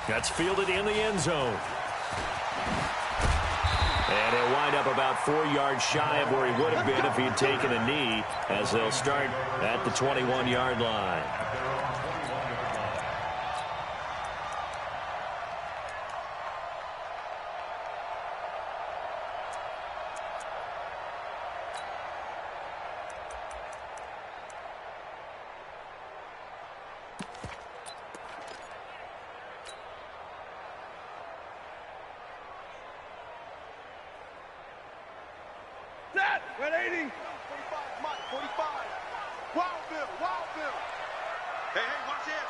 That's fielded in the end zone. And he'll wind up about 4 yards shy of where he would have been if he had taken a knee, as they'll start at the 21-yard line. Set! 180! 45, Mike, 45. Wild Bill, Wild Bill. Hey, watch it.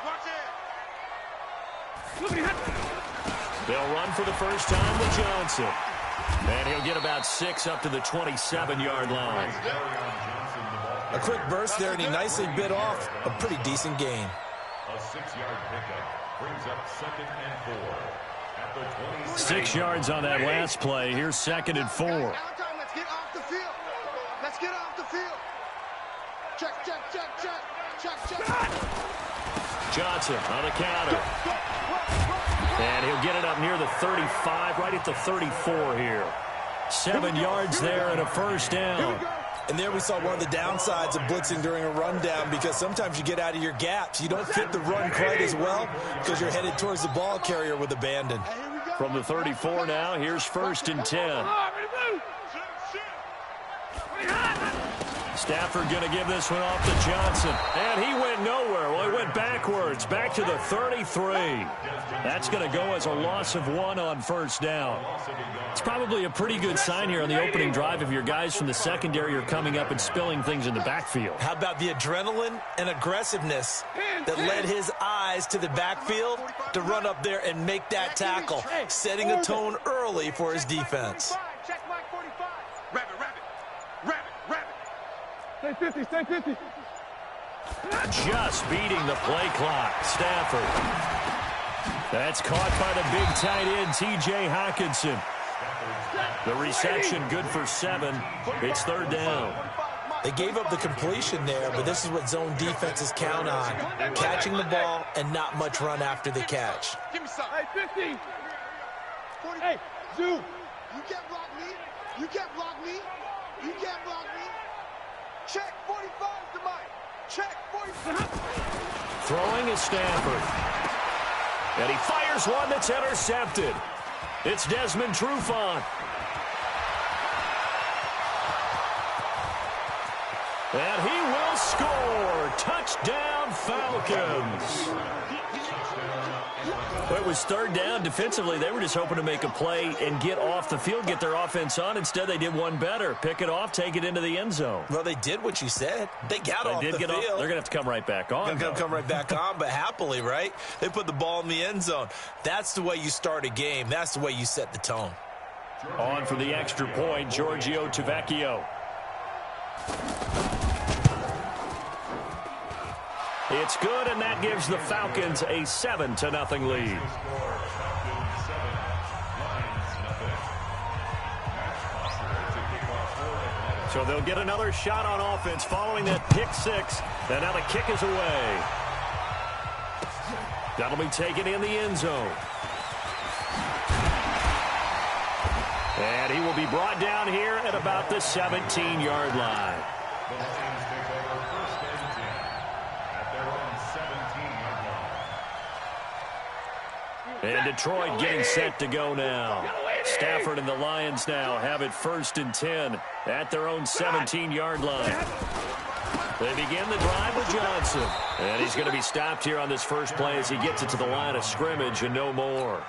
They'll run for the first time with Johnson. And he'll get about 6 up to the 27-yard line. A quick burst there, and he nicely bit off a pretty decent gain. A 6-yard pickup brings up 2nd and 4 at the 20. 6 yards on that last play. Here's 2nd and 4. Let's get off the field. Let's get off the field. Check. Johnson on the counter. And he'll get it up near the 35, right at the 34 here. 7 yards there and a first down. And there we saw one of the downsides of blitzing during a rundown, because sometimes you get out of your gaps. You don't fit the run quite as well because you're headed towards the ball carrier with abandon. From the 34 now, here's 1st and 10. Stafford going to give this one off to Johnson. And he went nowhere. Well, he went backwards, back to the 33. That's going to go as a loss of 1 on first down. It's probably a pretty good sign here on the opening drive if your guys from the secondary are coming up and spilling things in the backfield. How about the adrenaline and aggressiveness that led his eyes to the backfield to run up there and make that tackle, setting a tone early for his defense. Check Mike 45. Rabbit. Stay 50. Just beating the play clock. Stafford. That's caught by the big tight end, T.J. Hockenson. The reception good for 7. It's 3rd down. They gave up the completion there, but this is what zone defenses count on. Catching the ball and not much run after the catch. Give me some. Hey, 50. 40. Hey, Zoo. You can't block me. You can't block me. Check 45 to Mike. Check 45. Throwing is Stafford. And he fires one that's intercepted. It's Desmond Trufant. And he will score. Touchdown, Falcons. Well, it was 3rd down. Defensively, they were just hoping to make a play and get off the field, get their offense on. Instead, they did one better. Pick it off, take it into the end zone. Well, they did what you said. They got off the field. They're going to have to come right back on. They're going to come right back on, but happily, right? They put the ball in the end zone. That's the way you start a game. That's the way you set the tone. On for the extra point, Giorgio Tavecchio. It's good, and that gives the Falcons a 7-0 lead. So they'll get another shot on offense following that pick 6. And now the kick is away. That'll be taken in the end zone. And he will be brought down here at about the 17-yard line. And Detroit getting set to go now. Stafford and the Lions now have it 1st and 10 at their own 17-yard line. They begin the drive with Johnson. And he's going to be stopped here on this first play as he gets it to the line of scrimmage and no more.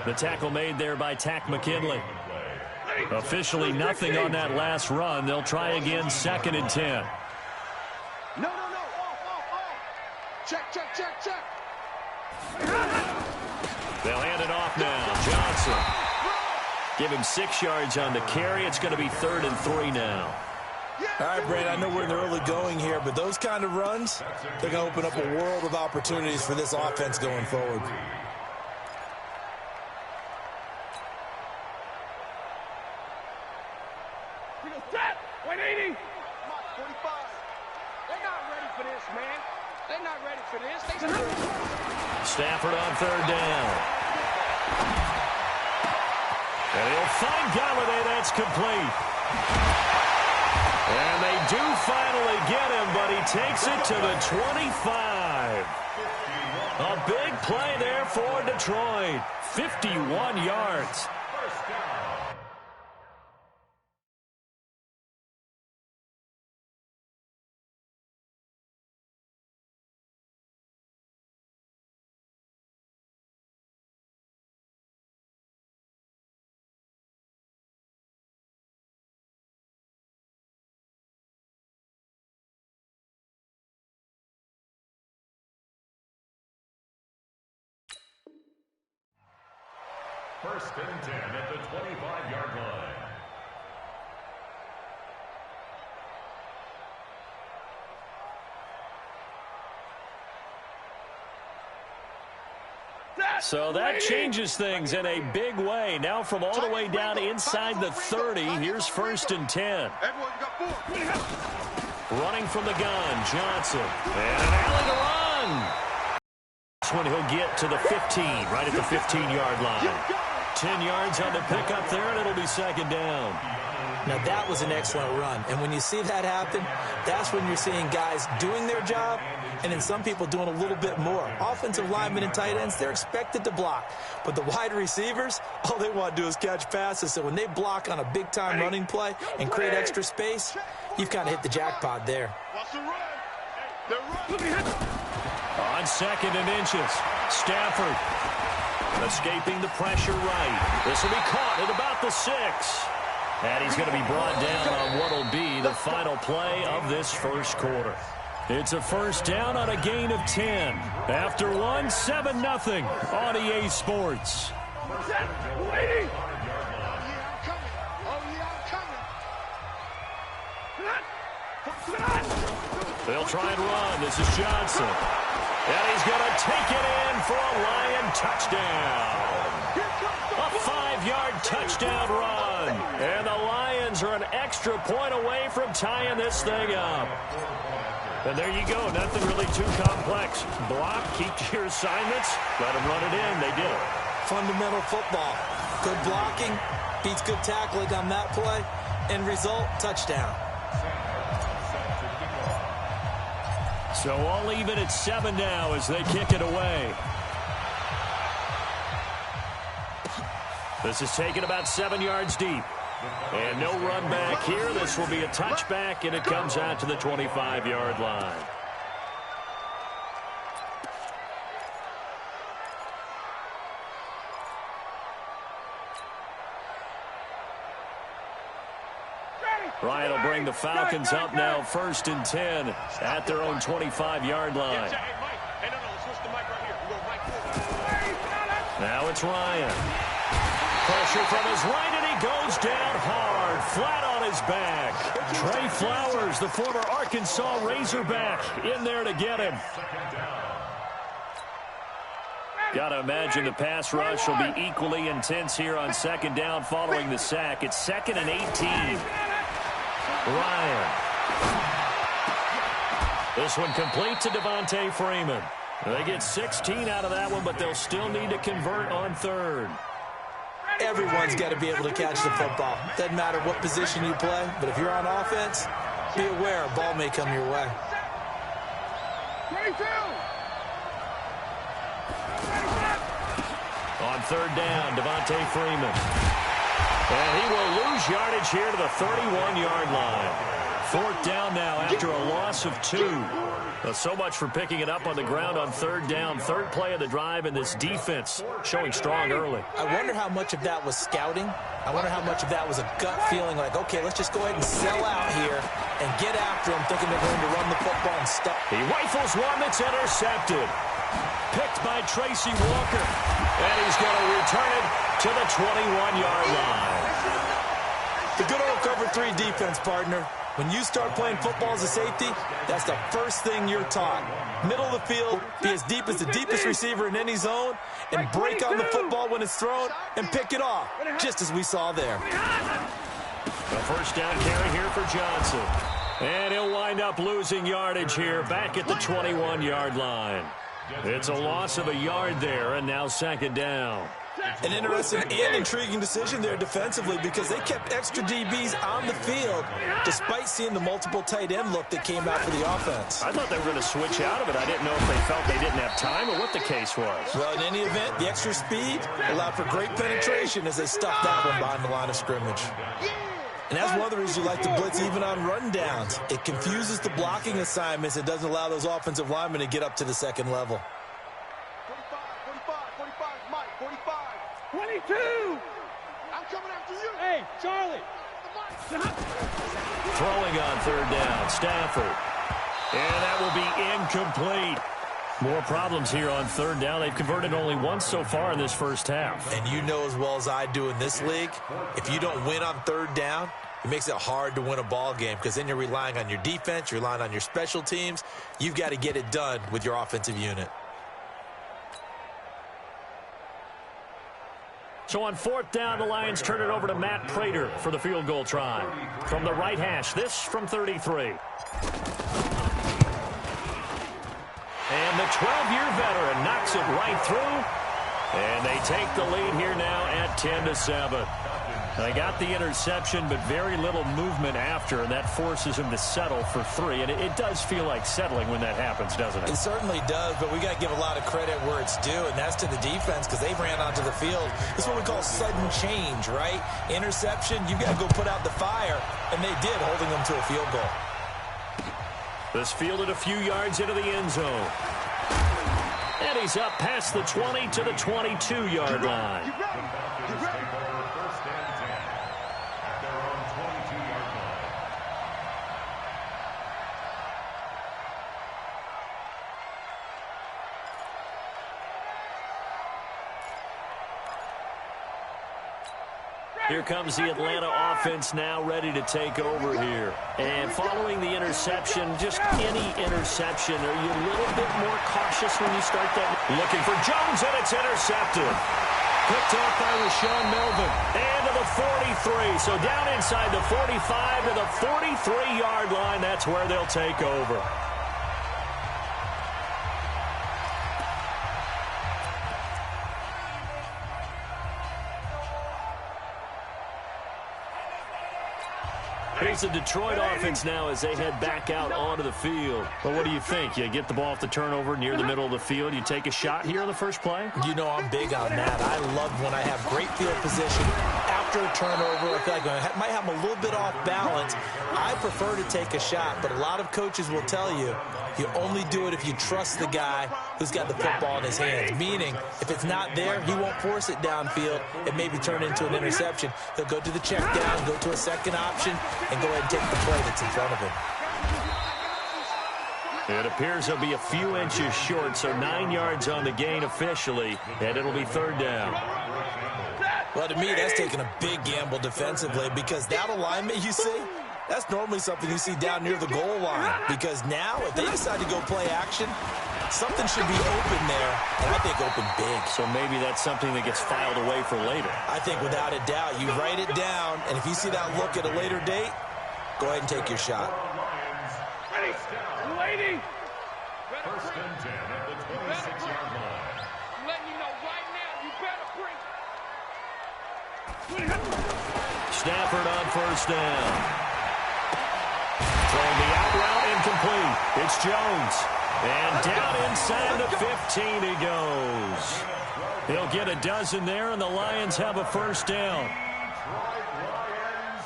The tackle made there by Tack McKinley. Officially nothing on that last run. They'll try again 2nd and 10. No. Check. They'll hand it off now. Johnson. Give him 6 yards on the carry. It's going to be 3rd and 3 now. All right, Brad, I know we're in the early going here, but those kind of runs, they're going to open up a world of opportunities for this offense going forward. Set. 180. 45. They're not ready for this, man. They're not ready for this. Stafford on third down. And he'll find Galladay. That's complete. And they do finally get him, but he takes it to the 25. A big play there for Detroit. 51 yards. First and 10 at the 25-yard line. So that changes things in a big way. Now from all the way down inside the 30, here's first and 10. Running from the gun, Johnson. And an alley to run. This one he'll get to the 15, right at the 15-yard line. 10 yards on the pickup there, and it'll be second down. Now, that was an excellent run. And when you see that happen, that's when you're seeing guys doing their job and then some people doing a little bit more. Offensive linemen and tight ends, they're expected to block. But the wide receivers, all they want to do is catch passes. So when they block on a big-time running play and create extra space, you've kind of hit the jackpot there. On second and inches, Stafford escaping the pressure right. This will be caught at about the 6. And he's going to be brought down on what will be the final play of this first quarter. It's a first down on a gain of 10. After 7-0 on EA Sports. They'll try and run. This is Johnson. And he's going to take it in for a Lion touchdown. A 5-yard touchdown run. And the Lions are an extra point away from tying this thing up. And there you go. Nothing really too complex. Block, keep to your assignments, let them run it in. They did it. Fundamental football. Good blocking, beats good tackling on that play. End result, touchdown. So all even at 7 now as they kick it away. This is taken about 7 yards deep. And no run back here. This will be a touchback, and it comes out to the 25-yard line. Ryan will bring the Falcons up now, first and 10 at their own 25-yard line. Now it's Ryan. Pressure from his right, and he goes down hard, flat on his back. Trey Flowers, the former Arkansas Razorback, in there to get him. Got to imagine the pass rush will be equally intense here on second down following the sack. It's 2nd and 18. Ryan. This one complete to Devontae Freeman. They get 16 out of that one, but they'll still need to convert on third. Everyone's got to be able to catch the football. Doesn't matter what position you play, but if you're on offense, be aware a ball may come your way. On third down, Devontae Freeman. And he will lose yardage here to the 31-yard line. 4th down now after a loss of 2. So much for picking it up on the ground on third down. Third play of the drive, and this defense showing strong early. I wonder how much of that was scouting. I wonder how much of that was a gut feeling like, okay, let's just go ahead and sell out here and get after them, thinking they're going to run the football and stuff. He rifles one that's intercepted. Picked by Tracy Walker. And he's going to return it to the 21-yard line. The good old cover 3 defense, partner. When you start playing football as a safety, that's the first thing you're taught. Middle of the field, be as deep as the deepest receiver in any zone, and break on the football when it's thrown and pick it off, just as we saw there. A first down carry here for Johnson. And he'll wind up losing yardage here back at the 21-yard line. It's a loss of a yard there, and now second down. An interesting and intriguing decision there defensively because they kept extra DBs on the field despite seeing the multiple tight end look that came out for the offense. I thought they were going to switch out of it. I didn't know if they felt they didn't have time or what the case was. Well, in any event, the extra speed allowed for great penetration as they stuffed that one behind the line of scrimmage. And that's one of the reasons you like to blitz even on rundowns. It confuses the blocking assignments. It doesn't allow those offensive linemen to get up to the second level. 22! I'm coming after you! Hey, Charlie! Throwing on third down, Stafford. And that will be incomplete. More problems here on third down. They've converted only once so far in this first half. And you know as well as I do in this league, if you don't win on third down, it makes it hard to win a ball game because then you're relying on your defense, you're relying on your special teams. You've got to get it done with your offensive unit. So on fourth down, the Lions turn it over to Matt Prater for the field goal try. From the right hash, this from 33. And the 12-year veteran knocks it right through. And they take the lead here now at 10-7. They got the interception, but very little movement after, and that forces him to settle for 3. And it does feel like settling when that happens, doesn't it? It certainly does, but we got to give a lot of credit where it's due, and that's to the defense because they ran onto the field. This is what we call sudden change, right? Interception, you got to go put out the fire, and they did, holding them to a field goal. This fielded a few yards into the end zone. And he's up past the 20 to the 22-yard line. Here comes the Atlanta offense now ready to take over here. And following the interception, just any interception, are you a little bit more cautious when you start that? Looking for Jones, and it's intercepted. Picked off by Rashawn Melvin. And to the 43. So down inside the 45 to the 43-yard line. That's where they'll take over. Here's the Detroit offense now as they head back out onto the field. Well, what do you think? You get the ball off the turnover near the middle of the field. You take a shot here on the first play? You know I'm big on that. I love when I have great field position. After a turnover, I feel like I might have them a little bit off balance. I prefer to take a shot, but a lot of coaches will tell you, you only do it if you trust the guy who's got the football in his hands. Meaning, if it's not there, he won't force it downfield and maybe turn it into an interception. He'll go to the check down, go to a second option, and go ahead and take the play that's in front of him. It appears he'll be a few inches short, so 9 yards on the gain officially, and it'll be third down. Well, to me, that's taking a big gamble defensively because that alignment you see, that's normally something you see down near the goal line. Because now, if they decide to go play action, something should be open there, and I think open big. So maybe that's something that gets filed away for later. I think without a doubt, you write it down, and if you see that look at a later date, go ahead and take your shot. Ready? Lady! First and 10 at the 26-yard line. I'm letting you know right now, you better bring. Stafford on first down. Throwing the out route incomplete. It's Jones. And down inside the 15 he goes. He'll get a dozen there, and the Lions have a first down. Lions,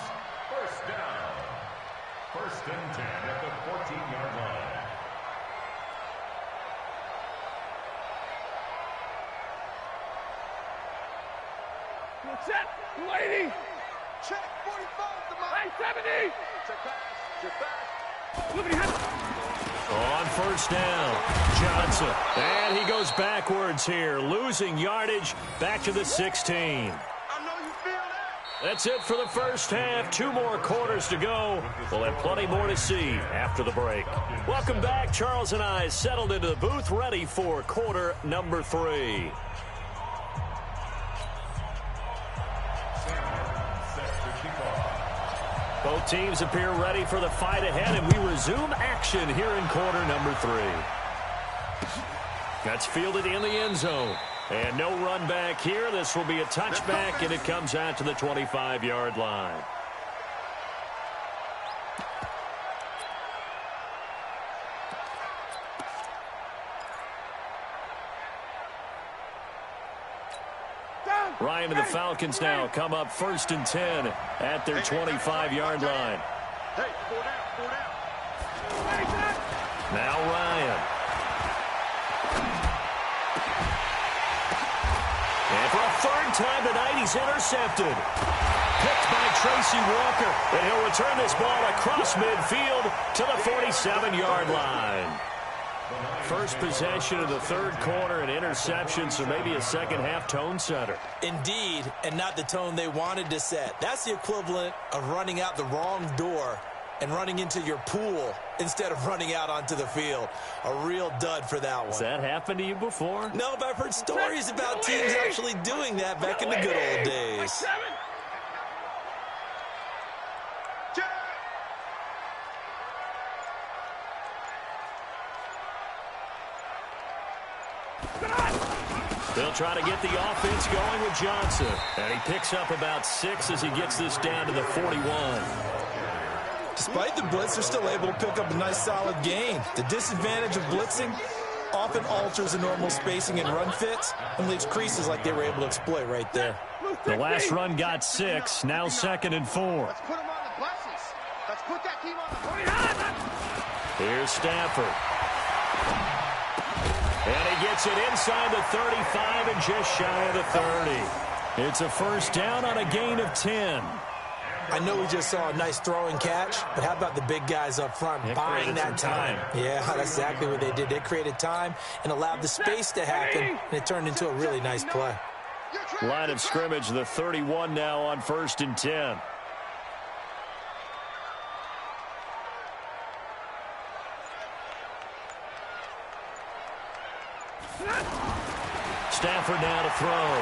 first down. First and 10 at the 14-yard line. What's that? Lady! Check 45 to my 70! Check pass. Check pass. Look at him. On first down, Johnson. And he goes backwards here, losing yardage back to the 16. I know you feel that. That's it for the first half. 2 more quarters to go. We'll have plenty more to see after the break. Welcome back. Charles and I settled into the booth, ready for quarter number 3. Both teams appear ready for the fight ahead, and we resume action here in quarter number 3. That's fielded in the end zone. And no run back here. This will be a touchback, and it comes out to the 25-yard line. Ryan and the Falcons now come up 1st and 10 at their 25-yard line. Now Ryan. And for a 3rd time tonight, he's intercepted. Picked by Tracy Walker. And he'll return this ball across midfield to the 47-yard line. First possession of the 3rd quarter, an interception, so maybe a second-half tone setter. Indeed, and not the tone they wanted to set. That's the equivalent of running out the wrong door and running into your pool instead of running out onto the field. A real dud for that one. Has that happened to you before? No, but I've heard stories about teams actually doing that back in the good old days. They'll try to get the offense going with Johnson. And he picks up about 6 as he gets this down to the 41. Despite the blitz, they're still able to pick up a nice solid gain. The disadvantage of blitzing often alters the normal spacing and run fits and leaves creases like they were able to exploit right there. The last run got 6, now 2nd and 4. Let's put him on the buses. Let's put that team on the... Here's Stafford. And he gets it inside the 35 and just shy of the 30. It's a 1st down on a gain of 10. I know we just saw a nice throwing catch, but how about the big guys up front buying that time? Yeah, that's exactly what they did. They created time and allowed the space to happen, and it turned into a really nice play. Line of scrimmage, the 31 now on 1st and 10. Stafford now to throw.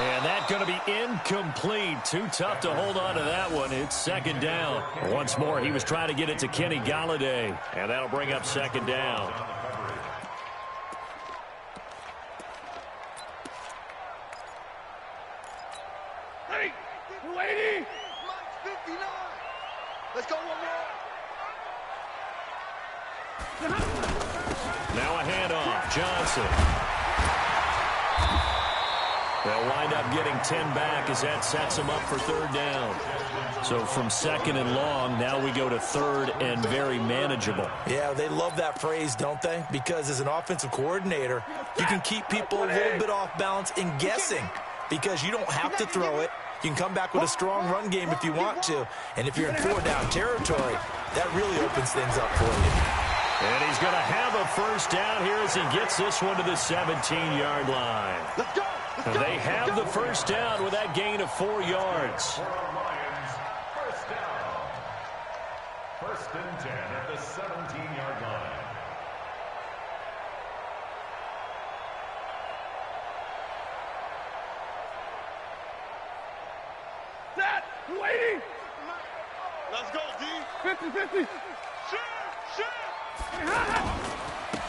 And that's going to be incomplete. Too tough to hold on to that one. It's 2nd down. Once more, he was trying to get it to Kenny Golladay. And that'll bring up 2nd down. Ready? 280. Mike's 59. Let's go one more. Now a handoff. Johnson. They'll wind up getting 10 back as that sets them up for 3rd down. So from 2nd and long, now we go to 3rd and very manageable. Yeah, they love that phrase, don't they? Because as an offensive coordinator, you can keep people a little bit off balance in guessing because you don't have to throw it. You can come back with a strong run game if you want to. And if you're in 4-down territory, that really opens things up for you. And he's going to have a 1st down here as he gets this one to the 17-yard line. Let's go. And they have the 1st down with that gain of 4 yards. Lions, 1st down. 1st and 10 at the 17-yard line. Set. 280. Let's go, D. 50-50.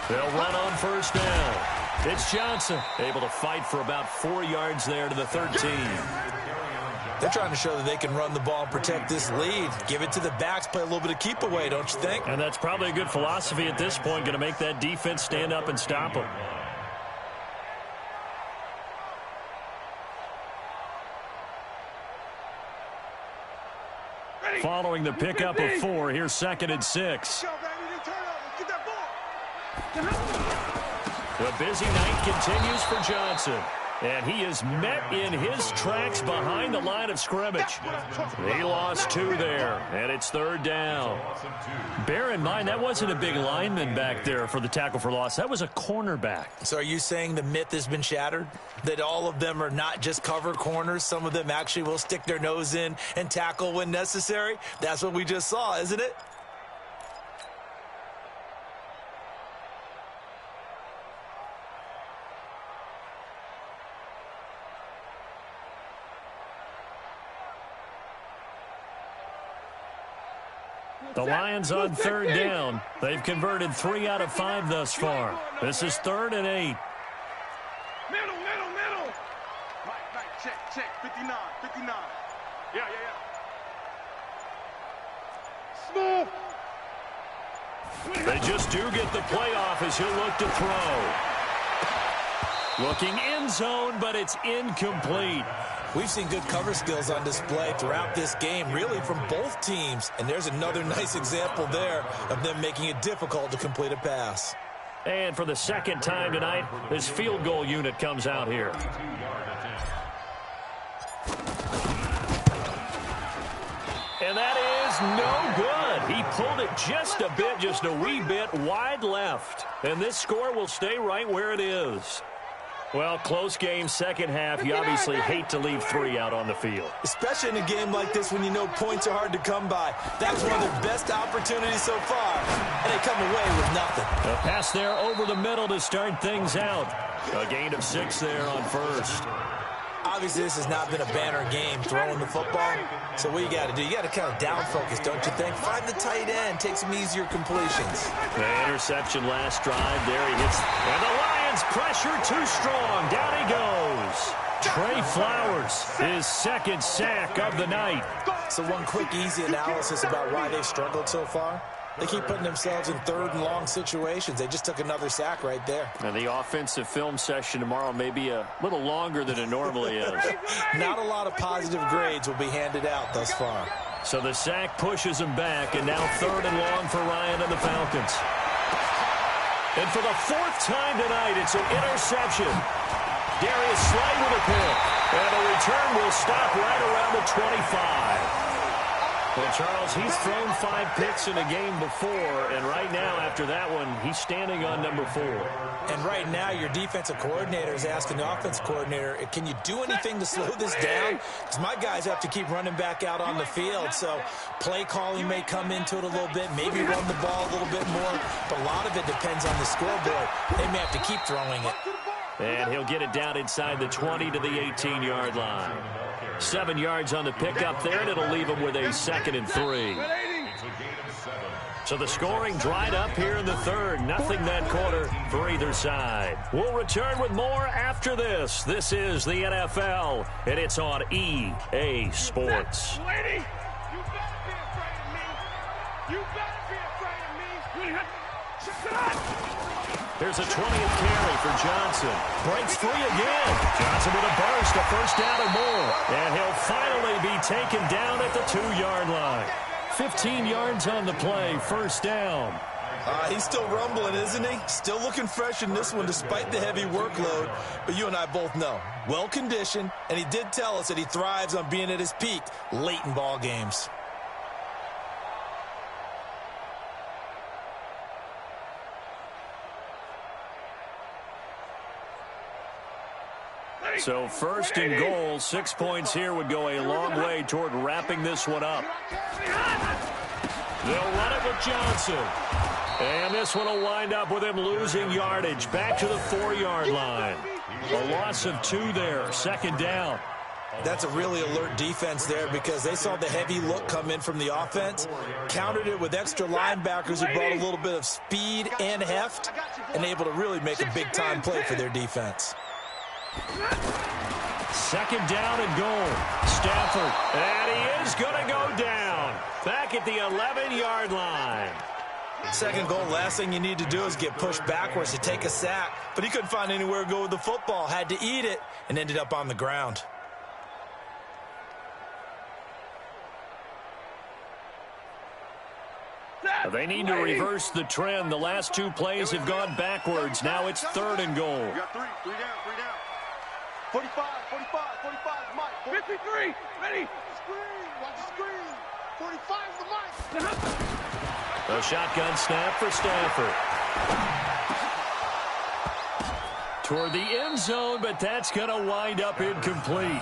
They'll run on 1st down. It's Johnson, able to fight for about 4 yards there to the 13. They're trying to show that they can run the ball and protect this lead. Give it to the backs, play a little bit of keep away, don't you think? And that's probably a good philosophy at this point, going to make that defense stand up and stop them. Following the pickup of 4, here's 2nd and 6. The busy night continues for Johnson. And he is met in his tracks behind the line of scrimmage. He lost 2 there, and it's 3rd down. Bear in mind, that wasn't a big lineman back there for the tackle for loss. That was a cornerback. So are you saying the myth has been shattered? That all of them are not just cover corners? Some of them actually will stick their nose in and tackle when necessary? That's what we just saw, isn't it? The Lions on third down. They've converted 3 out of 5 thus far. This is 3rd and 8. Middle. Right, check. 59. Yeah. Small. They just do get the playoff as he'll look to throw. Looking end zone, but it's incomplete. We've seen good cover skills on display throughout this game, really from both teams. And there's another nice example there of them making it difficult to complete a pass. And for the second time tonight, this field goal unit comes out here. And that is no good. He pulled it just a wee bit wide left. And this score will stay right where it is. Well, close game, second half. You obviously hate to leave 3 out on the field. Especially in a game like this when you know points are hard to come by. That's one of their best opportunities so far. And they come away with nothing. A pass there over the middle to start things out. A gain of 6 there on first. Obviously, this has not been a banner game throwing the football. So what you got to do, you got to kind of down focus, don't you think? Find the tight end, take some easier completions. The interception last drive. There he hits. And the Lions pressure too strong. Down he goes. Trey Flowers, his second sack of the night. So one quick, easy analysis about why they've struggled so far. They keep putting themselves in 3rd and long situations. They just took another sack right there. And the offensive film session tomorrow may be a little longer than it normally is. Not a lot of positive grades will be handed out thus far. So the sack pushes him back, and now 3rd and long for Ryan and the Falcons. And for the 4th time tonight, it's an interception. Darius Slay with a pick. And the return will stop right around the 25. Well, Charles, he's thrown 5 picks in a game before, and right now, after that one, he's standing on number 4. And right now, your defensive coordinator is asking the offense coordinator, can you do anything to slow this down? Because my guys have to keep running back out on the field, so play calling may come into it a little bit, maybe run the ball a little bit more, but a lot of it depends on the scoreboard. They may have to keep throwing it. And he'll get it down inside the 20 to the 18-yard line. 7 yards on the pickup there, and it'll leave him with a 2nd and 3. So the scoring dried up here in the 3rd. Nothing that quarter for either side. We'll return with more after this. This is the NFL, and it's on EA Sports. Lady, you better be afraid of me. You better be afraid of me. Check it out. There's a 20th carry for Johnson. Breaks free again. Johnson with a burst, a first down or more. And he'll finally be taken down at the 2-yard line. 15 yards on the play, first down. He's still rumbling, isn't he? Still looking fresh in this one despite the heavy workload. But you and I both know, well-conditioned, and he did tell us that he thrives on being at his peak late in ball games. So 1st and goal, 6 points here would go a long way toward wrapping this one up. They'll run it with Johnson. And this one will wind up with him losing yardage back to the 4-yard line. A loss of 2 there, 2nd down. That's a really alert defense there because they saw the heavy look come in from the offense, countered it with extra linebackers who brought a little bit of speed and heft, and able to really make a big-time play for their defense. 2nd down and goal. Stafford, and he is going to go down. Back at the 11-yard line. 2nd goal, last thing you need to do is get pushed backwards to take a sack. But he couldn't find anywhere to go with the football. Had to eat it and ended up on the ground. They need to reverse the trend. The last 2 plays have gone backwards. Now it's 3rd and goal. You got 3 down. 45, Mike. 53, ready. Screen, watch the screen. 45 is the Mike. A shotgun snap for Stafford. Toward the end zone, but that's going to wind up incomplete.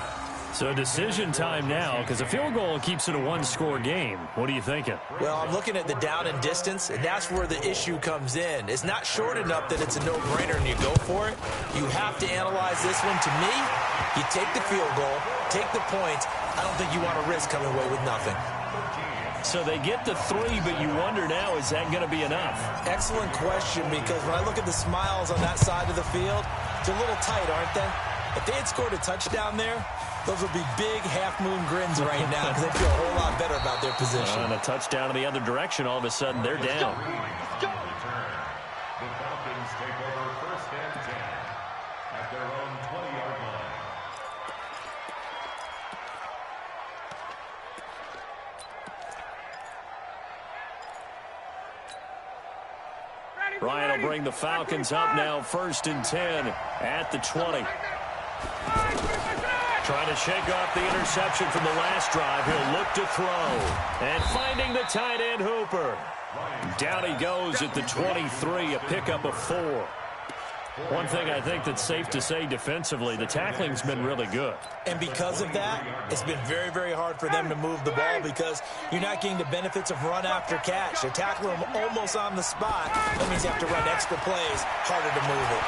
So decision time now, because a field goal keeps it a 1-score game. What are you thinking? Well, I'm looking at the down and distance, and that's where the issue comes in. It's not short enough that it's a no-brainer and you go for it. You have to analyze this one. To me, you take the field goal, take the points. I don't think you want to risk coming away with nothing. So they get the 3, but you wonder now, is that going to be enough? Excellent question, because when I look at the smiles on that side of the field, they're a little tight, aren't they? If they had scored a touchdown there, those would be big half-moon grins right now because they feel a whole lot better about their position. And a touchdown in the other direction, all of a sudden they're down. The Falcons take over 1st and 10 at their own 20-yard line. Ryan will bring the Falcons up now, 1st and 10 at the 20. Trying to shake off the interception from the last drive. He'll look to throw. And finding the tight end Hooper. Down he goes at the 23, a pickup of 4. One thing I think that's safe to say defensively, the tackling's been really good. And because of that, it's been very, very hard for them to move the ball because you're not getting the benefits of run after catch. They're tackling them almost on the spot. That means you have to run extra plays, harder to move it.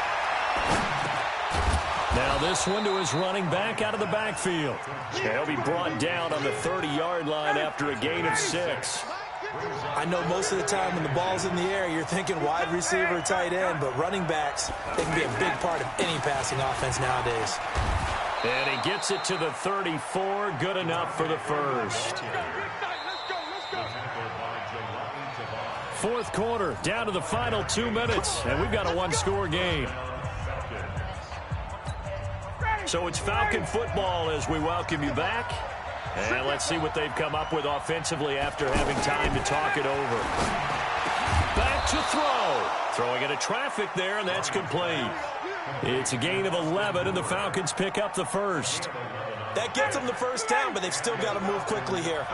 Now this one to his running back out of the backfield. He'll be brought down on the 30-yard line after a gain of 6. I know most of the time when the ball's in the air, you're thinking wide receiver, tight end, but running backs, they can be a big part of any passing offense nowadays. And he gets it to the 34, good enough for the first. 4th quarter, down to the final 2 minutes, and we've got a one-score game. So it's Falcon football as we welcome you back. And let's see what they've come up with offensively after having time to talk it over. Back to throw. Throwing into traffic there, and that's complete. It's a gain of 11, and the Falcons pick up the first. That gets them the first down, but they've still got to move quickly here.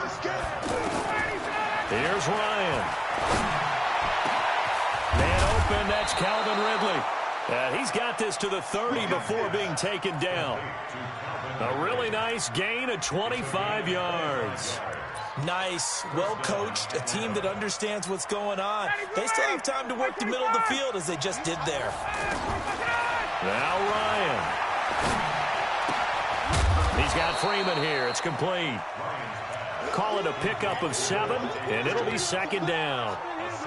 Here's Ryan. Man open, that's Calvin Ridley. He's got this to the 30 before being taken down. A really nice gain of 25 yards. Nice, well-coached, a team that understands what's going on. They still have time to work the middle of the field as they just did there. Now Ryan. He's got Freeman here. It's complete. Call it a pickup of 7, and it'll be 2nd down.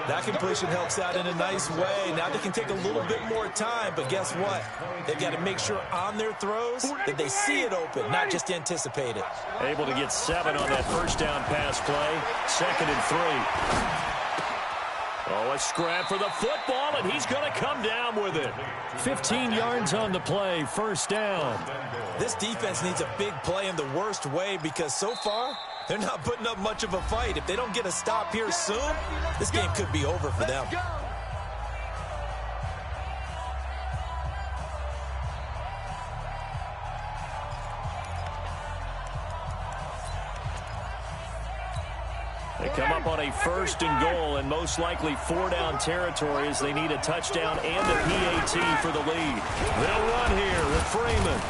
That completion helps out in a nice way. Now they can take a little bit more time, but guess what? They've got to make sure on their throws that they see it open, not just anticipate it. Able to get 7 on that first down pass play. 2nd and 3. Oh, a scrap for the football, and he's going to come down with it. 15 yards on the play, 1st down. This defense needs a big play in the worst way because so far, they're not putting up much of a fight. If they don't get a stop here soon, this game could be over for them. They come up on a 1st and goal and most likely 4-down territory as they need a touchdown and a PAT for the lead. They'll run here with Freeman.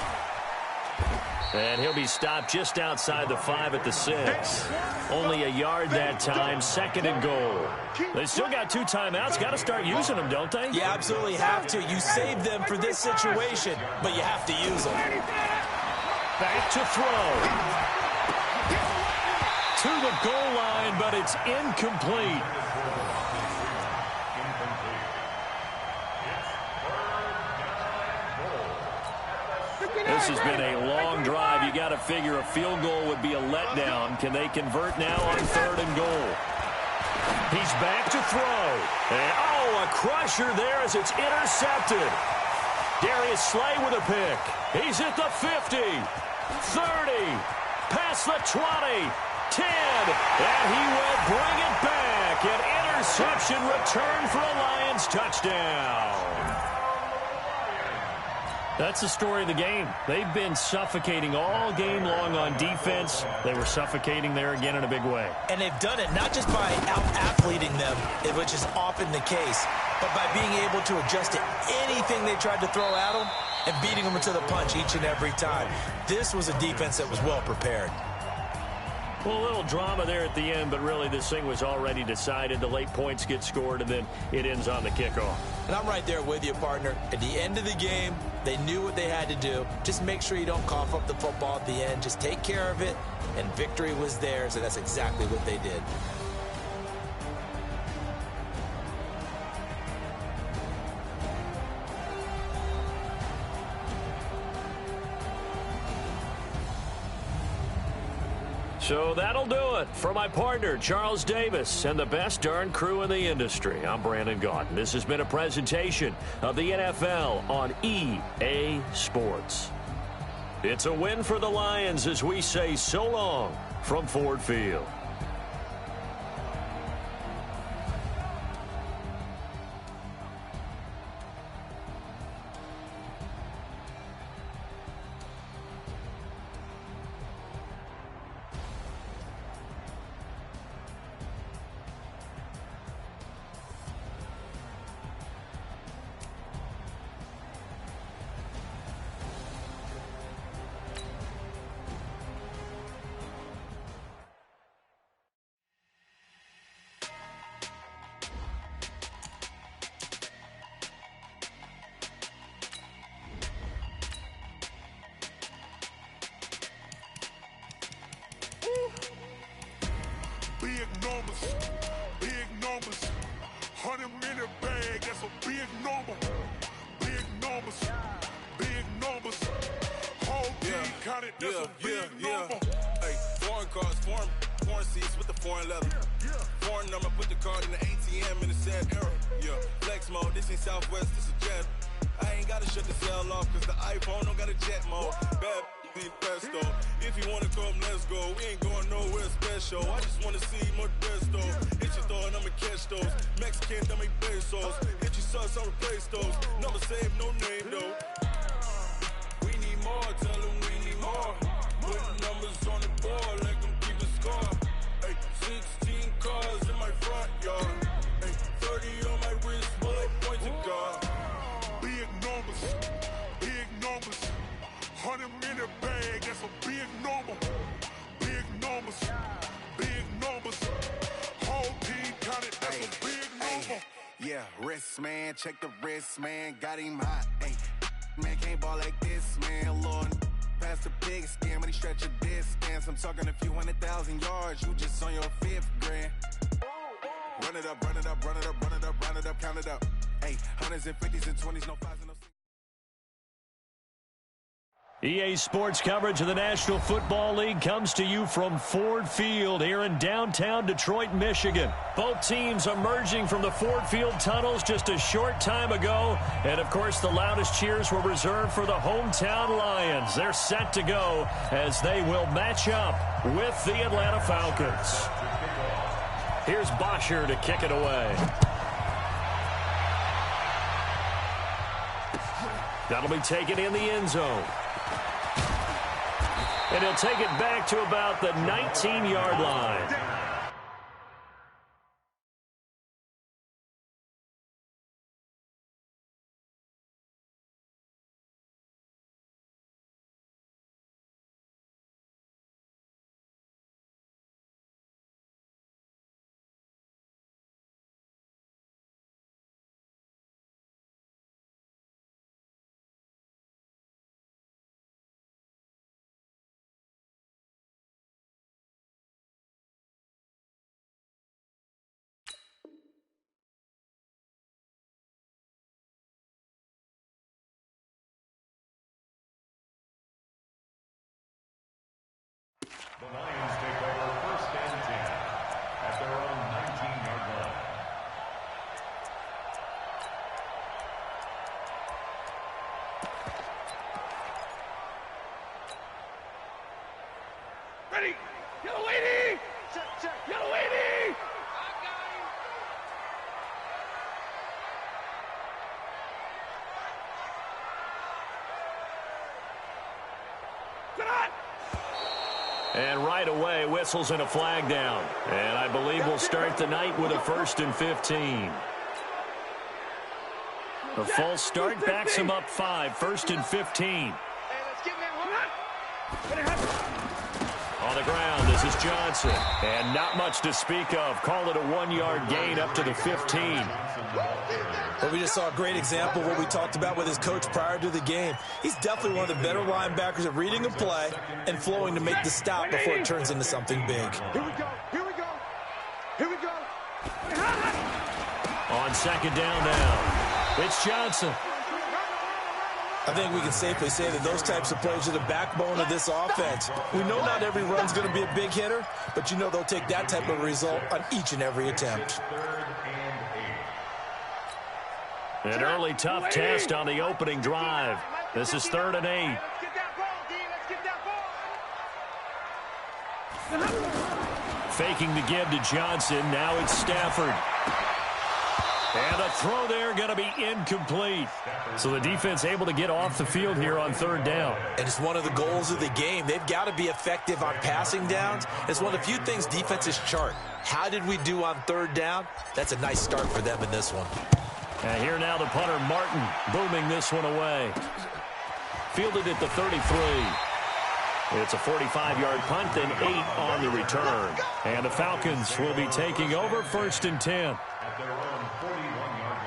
And he'll be stopped just outside the 5 at the 6. Only a yard that time, 2nd and goal. They still got 2 timeouts. Got to start using them, don't they? You absolutely have to. You save them for this situation, but you have to use them. Back to throw. To the goal line, but it's incomplete. This has been a long drive. You got to figure a field goal would be a letdown. Can they convert now on 3rd and goal? He's back to throw. And, oh, a crusher there as it's intercepted. Darius Slay with a pick. He's at the 50, 30, past the 20, 10, and he will bring it back. An interception return for a Lions touchdown. That's the story of the game. They've been suffocating all game long on defense. They were suffocating there again in a big way. And they've done it not just by out-athleting them, which is often the case, but by being able to adjust to anything they tried to throw at them and beating them to the punch each and every time. This was a defense that was well prepared. Well, a little drama there at the end, but really this thing was already decided. The late points get scored, and then it ends on the kickoff. And I'm right there with you, partner. At the end of the game, they knew what they had to do. Just make sure you don't cough up the football at the end. Just take care of it, and victory was theirs, and that's exactly what they did. So that'll do it for my partner, Charles Davis, and the best darn crew in the industry. I'm Brandon Gaudin. This has been a presentation of the NFL on EA Sports. It's a win for the Lions as we say so long from Ford Field. Big numbers, 100 minute bag, that's a big number. Big numbers, whole team counted, that's a big number. Hey, foreign cars, foreign seats with the foreign leather. Foreign number, put the card in the ATM in the sad era. Yeah, flex mode, this ain't Southwest, this is Jet. I ain't gotta shut the cell off, cause the iPhone don't got a jet mode. Bad be presto. If you wanna come, let's go. We ain't going nowhere special. I just wanna see more presto. Hit your thought, I'ma catch those. Mexican, dummy pesos. Hit your sauce, I'll replace those. Number save, no name though. We need more, tell them we need more. Putting numbers on the board, let them keep the score. Hey, 16 cars in my front yard. Hey, 30 on my wrist, bullet point to God. Big numbers, 100 minute bag, that's a big number. Big numbers, whole team counted, that's a big number. Yeah, wrist man, check the wrist man, got him hot. Hey, man can't ball like this, man. Lord, past the big skin, but he stretch a distance. I'm talking a few 100,000 yards, you just on your 5th grand. Run it up, count it up. Hey, 100s and 50s and 20s, no 5s and no 6s. EA Sports coverage of the National Football League comes to you from Ford Field here in downtown Detroit, Michigan. Both teams emerging from the Ford Field tunnels just a short time ago. And, of course, the loudest cheers were reserved for the hometown Lions. They're set to go as they will match up with the Atlanta Falcons. Here's Bosher to kick it away. That'll be taken in the end zone. And he'll take it back to about the 19-yard line. The Lions take over 1st and 10 at their own 19-yard line. Ready, yellow lady! Check, yellow lady! I got him! Get on! And right away, whistles and a flag down. And I believe we'll start the night with a 1st and 15. The false start backs him up 5, 1st and 15. Hey, let's get that one. On the ground, this is Johnson. And not much to speak of. Call it a 1-yard gain up to the 15. Well, we just saw a great example of what we talked about with his coach prior to the game. He's definitely one of the better linebackers at reading a play and flowing to make the stop before it turns into something big. Here we go. On 2nd down now, it's Johnson. I think we can safely say that those types of plays are the backbone of this offense. We know not every run's going to be a big hitter, but you know they'll take that type of result on each and every attempt. An early tough test on the opening drive. This is 3rd and 8. Faking the give to Johnson. Now it's Stafford. And a throw there going to be incomplete. So the defense able to get off the field here on 3rd down. And it's one of the goals of the game. They've got to be effective on passing downs. It's one of the few things defenses chart. How did we do on 3rd down? That's a nice start for them in this one. And here now the punter, Martin, booming this one away. Fielded at the 33. It's a 45-yard punt, then 8 on the return. And the Falcons will be taking over 1st and 10. At their own 41-yard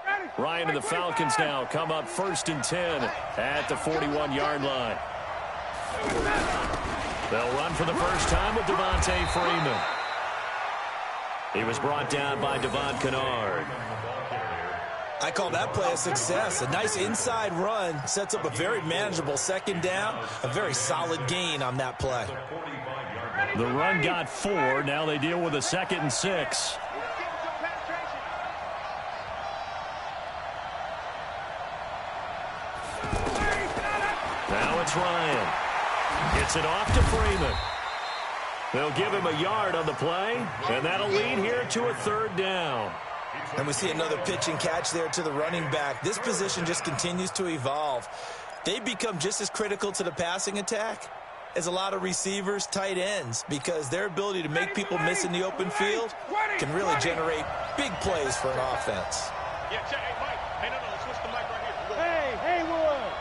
line. Ryan and the Falcons now come up 1st and 10 at the 41-yard line. They'll run for the first time with Devontae Freeman. He was brought down by Devon Kennard. I call that play a success. A nice inside run sets up a very manageable 2nd down. A very solid gain on that play. The run got 4. Now they deal with a 2nd and 6. Now it's Ryan. Gets it off to Freeman. They'll give him a yard on the play, and that'll lead here to a 3rd down. And we see another pitch and catch there to the running back. This position just continues to evolve. They become just as critical to the passing attack as a lot of receivers, tight ends, because their ability to make people miss in the open field can really generate big plays for an offense. Yeah, check. Hey, Mike. Hey, no, let's switch the mic right here. Hey, Wood.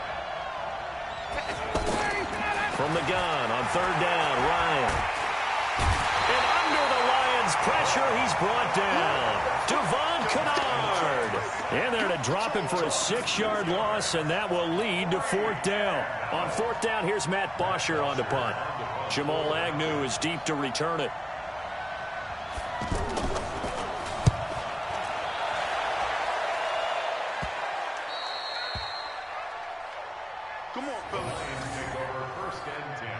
From the gun on 3rd down, Ryan. And under the Lions' pressure, he's brought down. Devon Kennard. And there to drop him for a 6-yard loss, and that will lead to 4th down. On 4th down, here's Matt Bosher on the punt. Jamal Agnew is deep to return it. Come on, fellas. Lions take over 1st and 10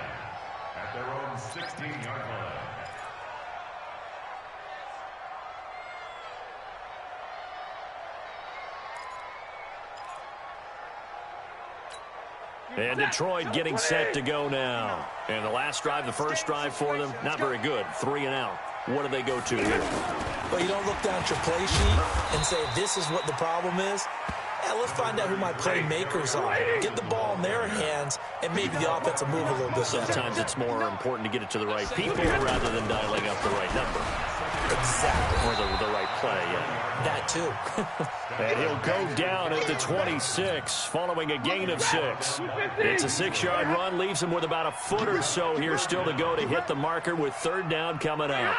at their own 16-yard line. And Detroit getting set to go now. And the last drive, the first drive for them, not very good. 3 and out. What do they go to here? Well, you don't look down at your play sheet and say, this is what the problem is. Yeah, let's find out who my playmakers are. Get the ball in their hands, and maybe the offense will move a little bit better. Sometimes it's more important to get it to the right people rather than dialing up the right number. Exactly. Or the right play, yeah. That too. And he'll go down at the 26 following a gain of 6. It's a 6-yard run, leaves him with about a foot or so here still to go to hit the marker with 3rd down coming up.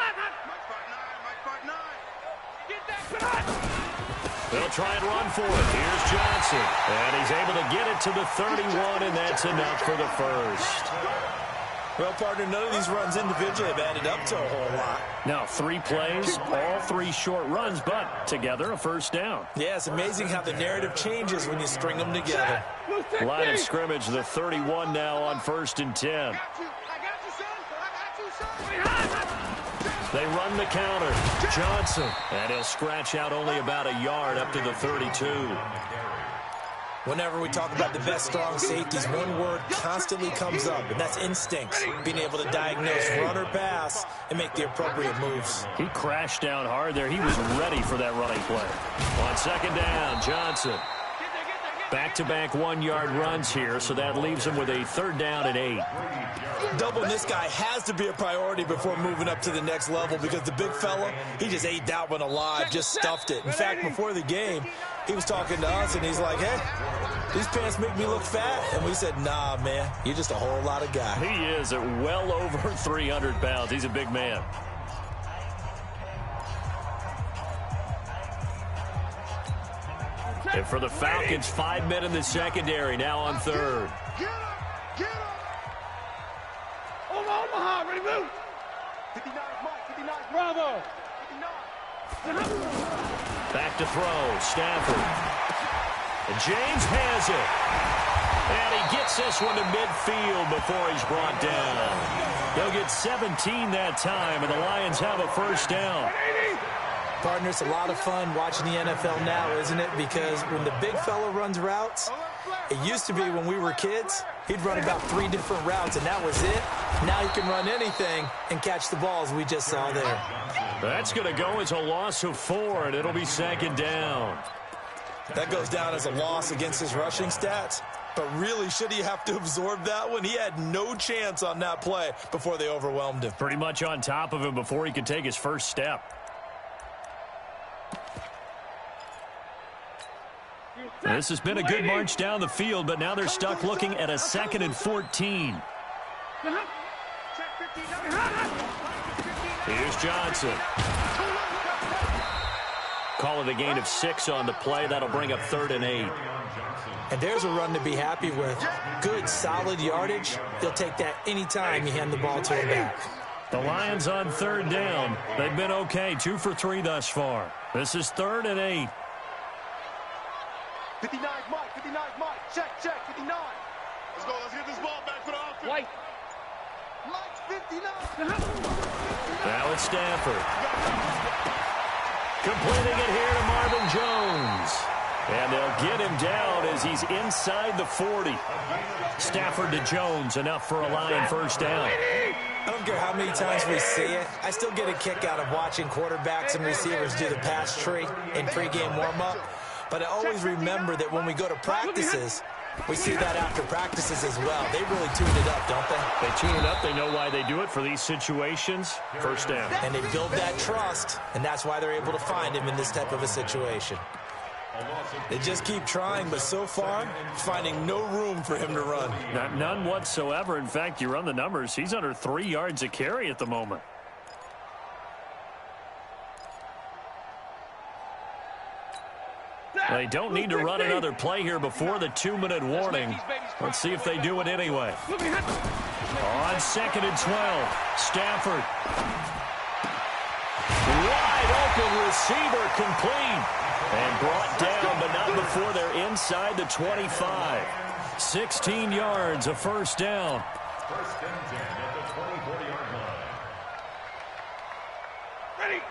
They'll try and run for it. Here's Johnson. And he's able to get it to the 31, and that's enough for the first. Well, partner, none of these runs individually have added up to a whole lot. Now, 3 plays, all 3 short runs, but together a 1st down. Yeah, it's amazing how the narrative changes when you string them together. Line of scrimmage, the 31 now on 1st and 10. They run the counter. Johnson. And he'll scratch out only about a yard up to the 32. Whenever we talk about the best strong safeties, one word constantly comes up, and that's instincts. Being able to diagnose run or pass and make the appropriate moves. He crashed down hard there. He was ready for that running play. On 2nd down, Johnson. Back-to-back 1-yard runs here, so that leaves him with a 3rd down and 8. Doubling this guy has to be a priority before moving up to the next level, because the big fella, he just ate that one alive, just stuffed it. In fact, before the game, he was talking to us, and he's like, hey, these pants make me look fat. And we said, nah, man, you're just a whole lot of guy. He is at well over 300 pounds. He's a big man. And for the Falcons, 5 men in the secondary, now on 3rd. Get up! Omaha, ready, move! 59 Mike. 59 Bravo. 59. Back to throw. Stafford. And James has it. And he gets this one to midfield before he's brought down. They'll get 17 that time, and the Lions have a first down. Partner, it's a lot of fun watching the NFL now, isn't it? Because when the big fella runs routes, it used to be when we were kids, he'd run about 3 different routes, and that was it. Now he can run anything and catch the balls we just saw there. That's going to go as a loss of 4, and it'll be second down. That goes down as a loss against his rushing stats. But really, should he have to absorb that one? He had no chance on that play before they overwhelmed him. Pretty much on top of him before he could take his first step. This has been a good march down the field, but now they're stuck looking at a 2nd and 14. Here's Johnson. Call it a gain of 6 on the play. That'll bring up 3rd and 8. And there's a run to be happy with. Good, solid yardage. He'll take that anytime you hand the ball to him back. The Lions on 3rd down. They've been okay, 2 for 3 thus far. This is 3rd and 8. 59 Mike. 59 Mike. Check. 59. Let's go. Let's get this ball back for the offense. White. Mike's 59. Now it's Stafford. Completing it here to Marvin Jones. And they'll get him down as he's inside the 40. Stafford to Jones, enough for a Lion first down. I don't care how many times we see it. I still get a kick out of watching quarterbacks and receivers do the pass tree in pregame warm-up. But I always remember that when we go to practices, we see that after practices as well. They really tuned it up, don't they? They tune it up. They know why they do it for these situations. First down. And they build that trust, and that's why they're able to find him in this type of a situation. They just keep trying, but so far, finding no room for him to run. None whatsoever. In fact, you run the numbers. He's under 3 yards a carry at the moment. They don't need to run another play here before the 2-minute warning. Let's see if they do it anyway. On 2nd and 12, Stafford. Wide open receiver, complete. And brought down, but not before they're inside the 25. 16 yards, a first down. First and 10 at the 24-yard line. Ready.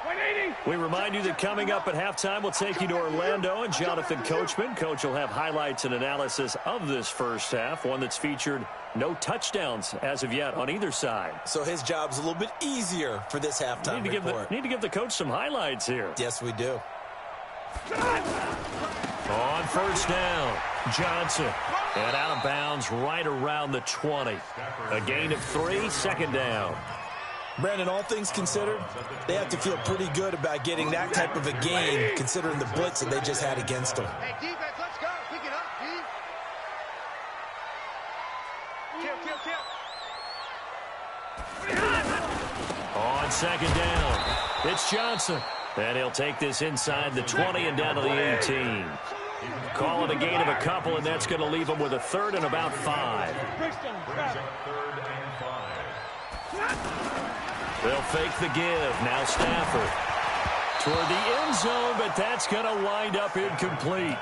180. We remind you that coming up at halftime, we'll take you to Orlando and Jonathan Coachman. Coach will have highlights and analysis of this first half, one that's featured no touchdowns as of yet on either side. So his job's a little bit easier for this halftime report. Need to give the coach some highlights here. Yes, we do. On first down, Johnson. And out of bounds right around the 20. A gain of 3, second down. Brandon, all things considered, they have to feel pretty good about getting that type of a gain, considering the blitz that they just had against them. Hey, defense, let's go. Pick it up, D. Kill. On second down, it's Johnson. And he'll take this inside the 20 and down to the 18. Call it a gain of a couple, and that's going to leave them with a 3rd and about 5. Brings up 3rd and 5. They'll fake the give. Now Stafford. Toward the end zone, but that's going to wind up incomplete.